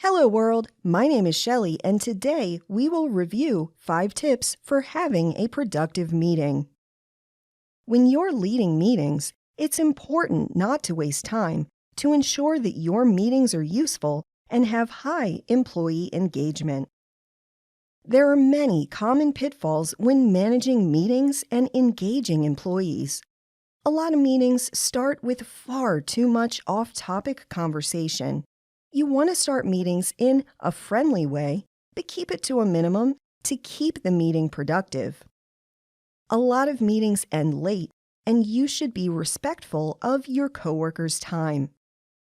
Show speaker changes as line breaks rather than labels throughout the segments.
Hello world, my name is Shelly and today we will review 5 tips for having a productive meeting. When you're leading meetings, it's important not to waste time to ensure that your meetings are useful and have high employee engagement. There are many common pitfalls when managing meetings and engaging employees. A lot of meetings start with far too much off-topic conversation. You want to start meetings in a friendly way, but keep it to a minimum to keep the meeting productive. A lot of meetings end late, and you should be respectful of your coworkers' time.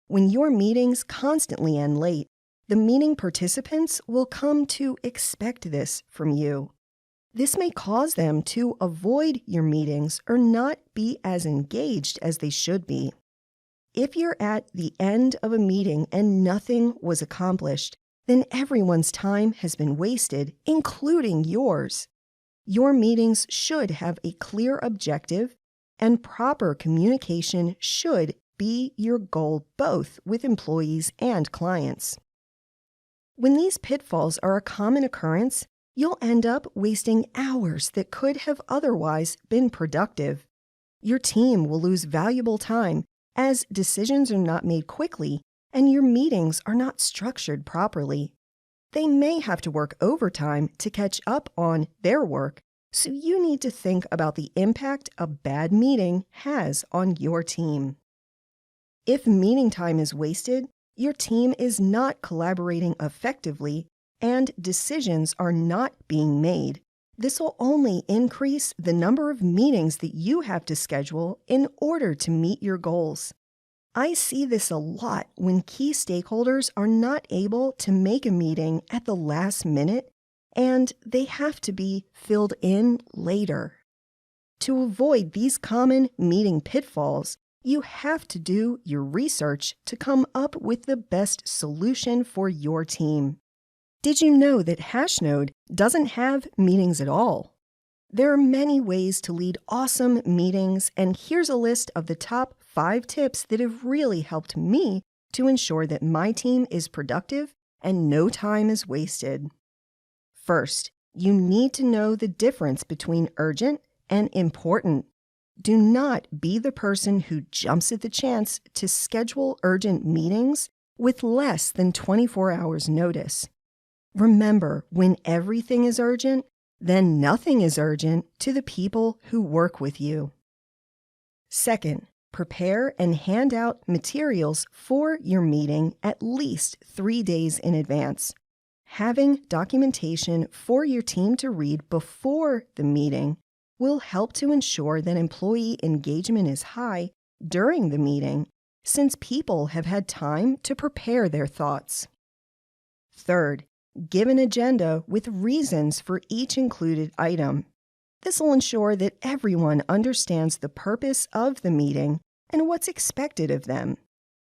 When your meetings constantly end late, the meeting participants will come to expect this from you. This may cause them to avoid your meetings or not be as engaged as they should be. If you're at the end of a meeting and nothing was accomplished, then everyone's time has been wasted, including yours. Your meetings should have a clear objective, and proper communication should be your goal both with employees and clients. When these pitfalls are a common occurrence, you'll end up wasting hours that could have otherwise been productive. Your team will lose valuable time as decisions are not made quickly and your meetings are not structured properly. They may have to work overtime to catch up on their work, so you need to think about the impact a bad meeting has on your team. If meeting time is wasted, your team is not collaborating effectively and decisions are not being made. This will only increase the number of meetings that you have to schedule in order to meet your goals. I see this a lot when key stakeholders are not able to make a meeting at the last minute and they have to be filled in later. To avoid these common meeting pitfalls, you have to do your research to come up with the best solution for your team. Did you know that Hashnode doesn't have meetings at all? There are many ways to lead awesome meetings, and here's a list of the top 5 tips that have really helped me to ensure that my team is productive and no time is wasted. First, you need to know the difference between urgent and important. Do not be the person who jumps at the chance to schedule urgent meetings with less than 24 hours notice. Remember, when everything is urgent, then nothing is urgent to the people who work with you. Second, prepare and hand out materials for your meeting at least 3 days in advance. Having documentation for your team to read before the meeting will help to ensure that employee engagement is high during the meeting, since people have had time to prepare their thoughts. Third, give an agenda with reasons for each included item. This will ensure that everyone understands the purpose of the meeting and what's expected of them.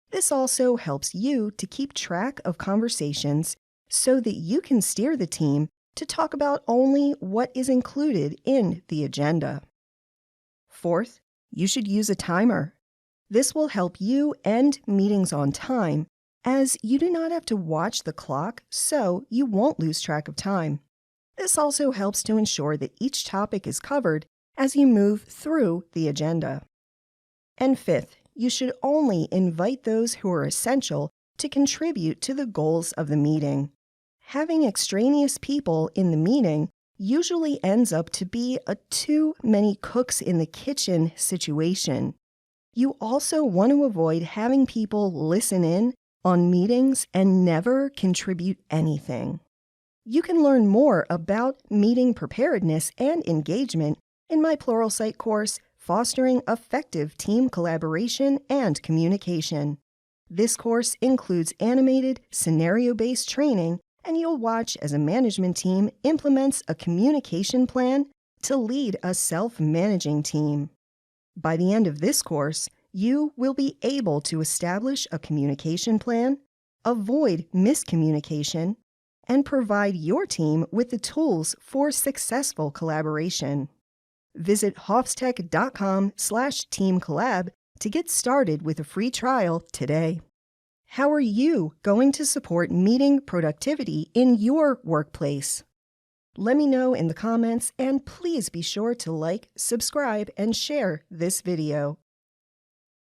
This also helps you to keep track of conversations so that you can steer the team to talk about only what is included in the agenda. Fourth, you should use a timer. This will help you end meetings on time, as you do not have to watch the clock, so you won't lose track of time. This also helps to ensure that each topic is covered as you move through the agenda. And fifth, you should only invite those who are essential to contribute to the goals of the meeting. Having extraneous people in the meeting usually ends up to be a too many cooks in the kitchen situation. You also want to avoid having people listen in on meetings and never contribute anything. You can learn more about meeting preparedness and engagement in my Pluralsight course, Fostering Effective Team Collaboration and Communication. This course includes animated, scenario-based training, and you'll watch as a management team implements a communication plan to lead a self-managing team. By the end of this course, you will be able to establish a communication plan, avoid miscommunication, and provide your team with the tools for successful collaboration. Visit HoffsTech.com/teamcollab to get started with a free trial today. How are you going to support meeting productivity in your workplace? Let me know in the comments, and please be sure to like, subscribe, and share this video.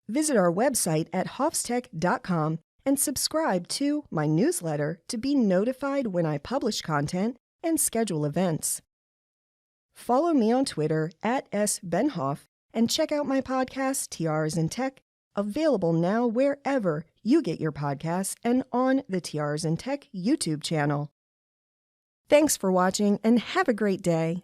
Visit our website at HoffsTech.com and subscribe to my newsletter to be notified when I publish content and schedule events. Follow me on Twitter at @SBenhoff and check out my podcast, TRs in Tech, available now wherever you get your podcasts and on the TRs in Tech YouTube channel. Thanks for watching and have a great day.